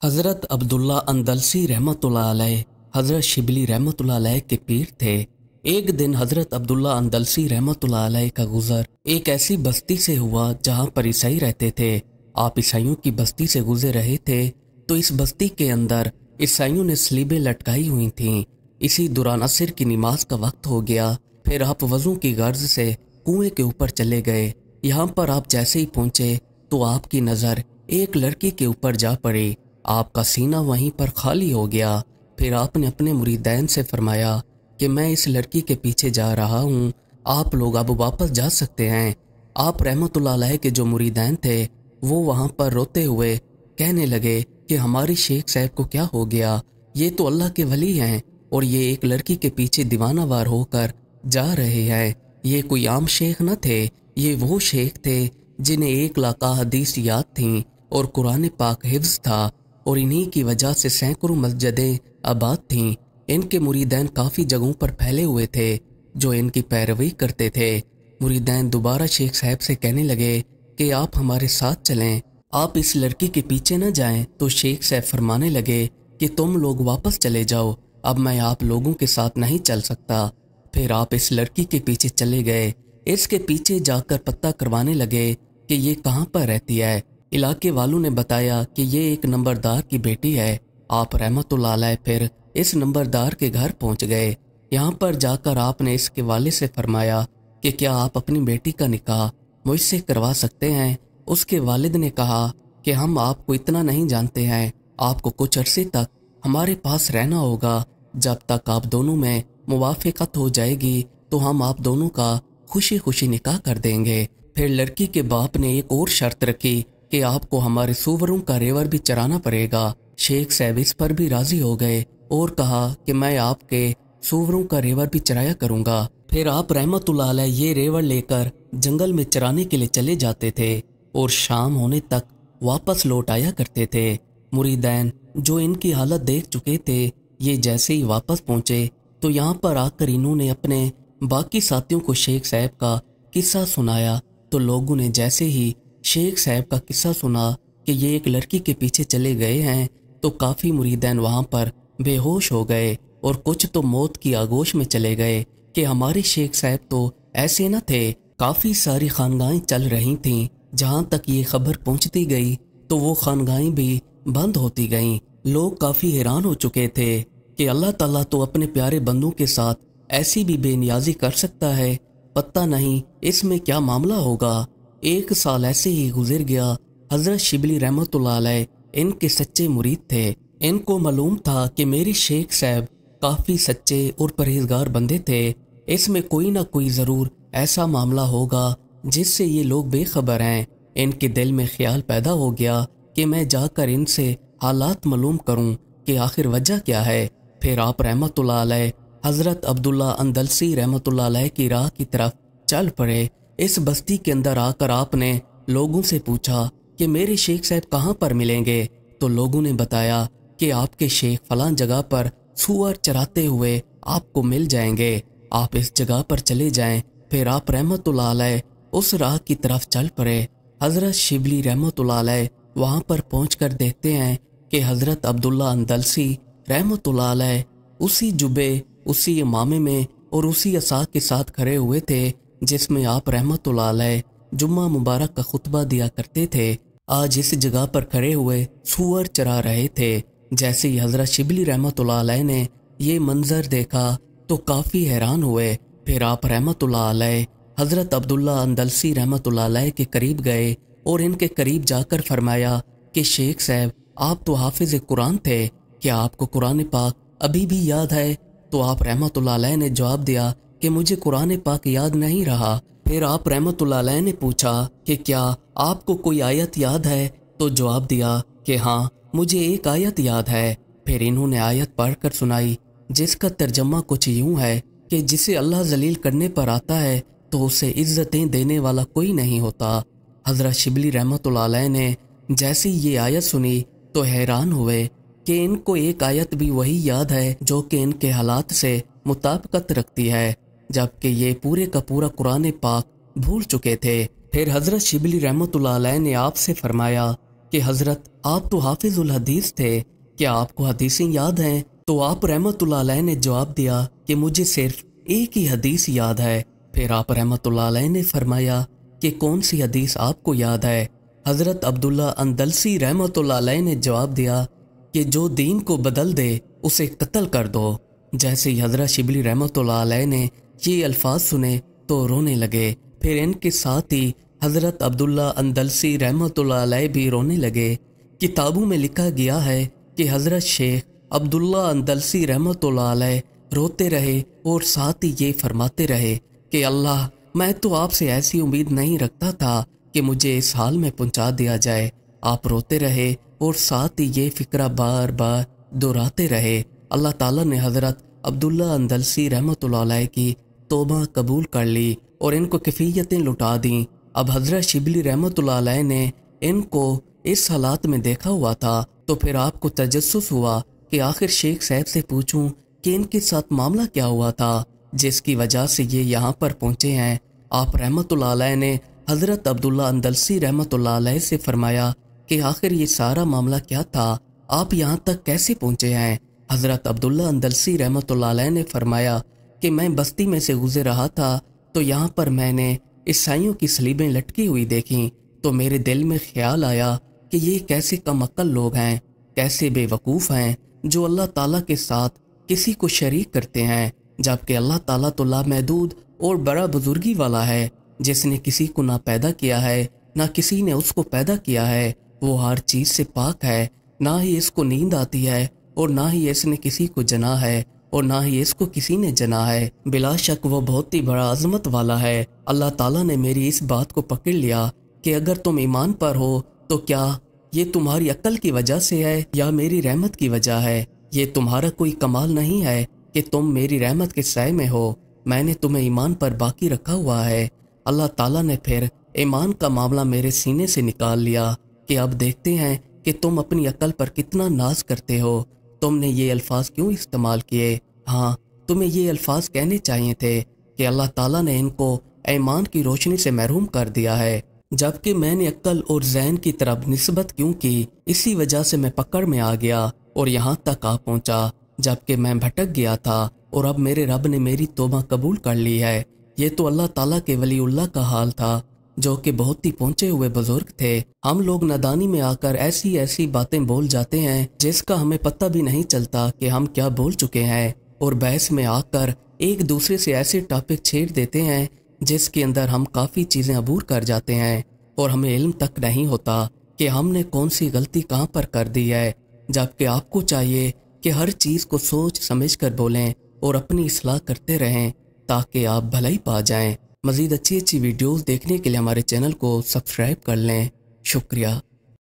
हज़रत अब्दुल्ला अंदलसी रहमतुल्लाह अलैह हज़रत शिबली रहमतुल्लाह अलैह के पीर थे। एक दिन हज़रत अब्दुल्ला अंदलसी रहमतुल्लाह अलैह का गुज़र एक ऐसी बस्ती से हुआ जहाँ पर ईसाई रहते थे। आप ईसाइयों की बस्ती से गुजर रहे थे तो इस बस्ती के अंदर ईसाइयों ने स्लीबें लटकाई हुई थीं। इसी दौरान असर की नमाज का वक्त हो गया। फिर आप वज़ू की गर्ज से कुएं के ऊपर चले गए। यहाँ पर आप जैसे ही पहुँचे तो आपकी नज़र एक लड़की के ऊपर जा पड़ी। आपका सीना वहीं पर खाली हो गया। फिर आपने अपने मुरीदैन से फरमाया कि मैं इस लड़की के पीछे जा रहा हूँ, आप लोग अब वापस जा सकते हैं। आप रहमतुल्लाह अलैह के जो मुरीदैन थे वो वहाँ पर रोते हुए कहने लगे कि हमारी शेख साहब को क्या हो गया, ये तो अल्लाह के वली हैं और ये एक लड़की के पीछे दीवानावार होकर जा रहे हैं। ये कोई आम शेख न थे, ये वो शेख थे जिन्हें 1 लाख हदीस याद थीं और कुरान पाक हिफ्ज़ था और इन्हीं की वजह से सैकड़ों मस्जिदें आबाद थीं। इनके मुरीदैन काफ़ी जगहों पर फैले हुए थे जो इनकी पैरवी करते थे। मुरीदैन दोबारा शेख साहब से कहने लगे कि आप हमारे साथ चलें, आप इस लड़की के पीछे न जाएं। तो शेख साहब फरमाने लगे कि तुम लोग वापस चले जाओ, अब मैं आप लोगों के साथ नहीं चल सकता। फिर आप इस लड़की के पीछे चले गए। इसके पीछे जाकर पता करवाने लगे कि ये कहाँ पर रहती है। इलाके वालों ने बताया कि ये एक नंबरदार की बेटी है। आप रहमतुल्लाह अलैह फिर इस नंबरदार के घर पहुंच गए। यहाँ पर जाकर आपने इसके वाले से फरमाया कि क्या आप अपनी बेटी का निकाह मुझसे करवा सकते हैं। उसके वालिद ने कहा कि हम आपको इतना नहीं जानते हैं, आपको कुछ अरसे तक हमारे पास रहना होगा। जब तक आप दोनों में मुवाफ़क़त हो जाएगी तो हम आप दोनों का खुशी खुशी निकाह कर देंगे। फिर लड़की के बाप ने एक और शर्त रखी कि आपको हमारे सूवरों का रेवर भी चराना पड़ेगा। शेख साहब इस पर भी राजी हो गए और कहा कि मैं आपके सूवरों का रेवर भी चराया करूंगा। फिर आप रहमतुल्लाह अलैह ये रेवर लेकर जंगल में चराने के लिए चले जाते थे और शाम होने तक वापस लौट आया करते थे। मुरीदैन जो इनकी हालत देख चुके थे, ये जैसे ही वापस पहुंचे तो यहाँ पर आकर इन्होंने अपने बाकी साथियों को शेख साहब का किस्सा सुनाया। तो लोगों ने जैसे ही शेख साहब का किस्सा सुना कि ये एक लड़की के पीछे चले गए हैं तो काफ़ी मुरीदैन वहाँ पर बेहोश हो गए और कुछ तो मौत की आगोश में चले गए कि हमारे शेख साहब तो ऐसे न थे। काफ़ी सारी खानगाहें चल रही थीं, जहाँ तक ये खबर पहुँचती गई तो वो खानगाहें भी बंद होती गईं। लोग काफ़ी हैरान हो चुके थे कि अल्लाह ताला तो अपने प्यारे बंदों के साथ ऐसी भी बेनियाजी कर सकता है, पता नहीं इसमें क्या मामला होगा। 1 साल ऐसे ही गुजर गया। हज़रत शिबली रहमतुल्लाह अलैह इनके सच्चे मुरीद थे। इनको मालूम था कि मेरी शेख साहब काफ़ी सच्चे और परहेजगार बंदे थे, इसमें कोई ना कोई ज़रूर ऐसा मामला होगा जिससे ये लोग बेखबर हैं। इनके दिल में ख्याल पैदा हो गया कि मैं जाकर इनसे हालात मालूम करूं कि आखिर वजह क्या है। फिर आप रहमतुल्लाह अलैह हज़रत अब्दुल्ला अंदलसी रहमतुल्लाह अलैह की राह की तरफ चल पड़े। इस बस्ती के अंदर आकर आपने लोगों से पूछा कि मेरे शेख साहब कहाँ पर मिलेंगे। तो लोगों ने बताया कि आपके शेख फलां जगह पर सूअर चराते हुए आपको मिल जाएंगे, आप इस जगह पर चले जाएं। फिर आप रहमतुल्लाह अलैह उस राह की तरफ चल पड़े। हज़रत शिबली रहमतुल्लाह अलैह वहाँ पर पहुँचकर देखते हैं कि हज़रत अब्दुल्ला अंदलसी रहमतुल्लाह अलैह उसी जुबे, उसी इमामे में और उसी असा के साथ खड़े हुए थे जिसमें आप रहमतुल्लाह अलैह जुम्मा मुबारक का खुतबा दिया करते थे। आज इस जगह पर खड़े हुए सूअर चरा रहे थे। जैसे ही हज़रत शिबली रहमतुल्लाह अलैह ने ये मंजर देखा तो काफ़ी हैरान हुए। फिर आप रहमतुल्लाह अलैह हज़रत अब्दुल्ला अंदलसी रहमतुल्लाह अलैह के करीब गए और इनके करीब जाकर फरमाया कि शेख साहब आप तो हाफिज़ कुरान थे, क्या आपको कुरान पाक अभी भी याद है। तो आप रहमतुल्लाह अलैह ने जवाब दिया कि मुझे कुरान पाक याद नहीं रहा। फिर आप रहमतुल्लाह अलैह ने पूछा कि क्या आपको कोई आयत याद है। तो जवाब दिया कि हाँ, मुझे एक आयत याद है। फिर इन्होंने आयत पढ़कर सुनाई जिसका तर्जमा कुछ यूँ है कि जिसे अल्लाह जलील करने पर आता है तो उसे इज्जतें देने वाला कोई नहीं होता। हज़रत शिबली रहमतुल्लाह अलैह ने जैसे ये आयत सुनी तो हैरान हुए कि इनको एक आयत भी वही याद है जो कि इनके हालात से मुताबिकत रखती है, जबकि ये पूरे का पूरा कुरान पाक भूल चुके थे। फिर हज़रत शिबली रहमतुल्लाह अलैह ने आपसे फरमाया کہ हज़रत आप तो हाफिजुल हदीस थे, क्या आपको हदीसें याद हैं? तो आप रहमतुल्लाह अलैह ने जवाब दिया कि मुझे सिर्फ एक ही हदीस याद है। फिर आप रहमतुल्लाह अलैह ने फरमाया कि कौन सी हदीस आपको याद है? हज़रत अब्दुल्ला अंदलसी रहमतुल्लाह अलैह ने जवाब दिया कि जो दीन को बदल दे उसे कत्ल कर दो। जैसे ही हज़रत शिबली रहमतुल्लाह अलैह ने ये अल्फाज सुने तो रोने लगे। फिर इनके साथ ही हज़रत अब्दुल्ला अंदलसी रहमतुल्लाह अलैह भी रोने लगे। किताबों में लिखा गया है कि हज़रत शेख अब्दुल्ला अंदलसी रहमतुल्लाह अलैह रोते रहे और साथ ही ये फरमाते रहे कि अल्लाह, मैं तो आपसे ऐसी उम्मीद नहीं रखता था कि मुझे इस हाल में पहुंचा दिया जाए। आप रोते रहे और साथ ही ये फ़िक्रा बार बार दोहराते रहे। अल्लाह ताला ने हज़रत अब्दुल्ला अंदलसी रहमतुल्लाह अलैह की तौबा कबूल कर ली और इनको कैफियतें लुटा दी। अब हज़रत शिबली रहमतुल्लाह अलैह ने इनको इस हालात में देखा हुआ था, तो फिर आपको तजस्सुस हुआ कि आखिर शेख साहब से पूछूं कि इनके साथ मामला क्या हुआ था जिसकी वजह से ये यहाँ पर पहुँचे हैं। आप रहमतुल्लाह अलैह ने हज़रत अब्दुल्ला अंदलसी रहमतुल्लाह अलैह से फरमाया कि आखिर ये सारा मामला क्या था, आप यहाँ तक कैसे पहुँचे हैं? हज़रत अब्दुल्ला अंदलसी रहमतुल्लाह अलैह ने फरमाया कि मैं बस्ती में से गुजर रहा था तो यहाँ पर मैंने ईसाइयों की सलीबें लटकी हुई देखीं, तो मेरे दिल में ख्याल आया कि ये कैसे कम अक्ल लोग हैं, कैसे बेवकूफ़ हैं जो अल्लाह ताला के साथ किसी को शरीक करते हैं, जबकि अल्लाह ताला तो लामहदूद और बड़ा बुजुर्गी वाला है, जिसने किसी को ना पैदा किया है ना किसी ने उसको पैदा किया है। वो हर चीज़ से पाक है, ना ही इसको नींद आती है और ना ही इसने किसी को जना है और ना ही इसको किसी ने जना है। बिला शक वो बहुत ही बड़ा अजमत वाला है। अल्लाह ताला ने मेरी इस बात को पकड़ लिया कि अगर तुम ईमान पर हो तो क्या ये तुम्हारी अक्ल की वजह से है या मेरी रहमत की वजह है? ये तुम्हारा कोई कमाल नहीं है कि तुम मेरी रहमत के साए में हो। मैंने तुम्हें ईमान पर बाकी रखा हुआ है। अल्लाह ताला ने फिर ईमान का मामला मेरे सीने से निकाल लिया कि अब देखते हैं कि तुम अपनी अक्ल पर कितना नाज करते हो। तुमने ये अल्फाज क्यों इस्तेमाल किए? हाँ, तुम्हें ये अल्फाज कहने चाहिए थे कि अल्लाह ताला ने इनको ईमान की रोशनी से महरूम कर दिया है, जबकि मैंने अक्ल और ज़हन की तरफ निस्बत क्यों की? इसी वजह से मैं पकड़ में आ गया और यहाँ तक आ पहुँचा, जबकि मैं भटक गया था और अब मेरे रब ने मेरी तौबा कबूल कर ली है। ये तो अल्लाह ताला के वलीउल्लाह का हाल था जो कि बहुत ही पहुंचे हुए बुजुर्ग थे। हम लोग नादानी में आकर ऐसी ऐसी बातें बोल जाते हैं जिसका हमें पता भी नहीं चलता कि हम क्या बोल चुके हैं, और बहस में आकर एक दूसरे से ऐसे टॉपिक छेड़ देते हैं जिसके अंदर हम काफ़ी चीज़ें अबूर कर जाते हैं और हमें इल्म तक नहीं होता कि हमने कौन सी गलती कहाँ पर कर दी है। जबकि आपको चाहिए कि हर चीज़ को सोच समझ कर बोलें और अपनी इस्लाह करते रहें ताकि आप भलाई पा जाएं। मज़ीद अच्छी अच्छी वीडियोस देखने के लिए हमारे चैनल को सब्सक्राइब कर लें। शुक्रिया।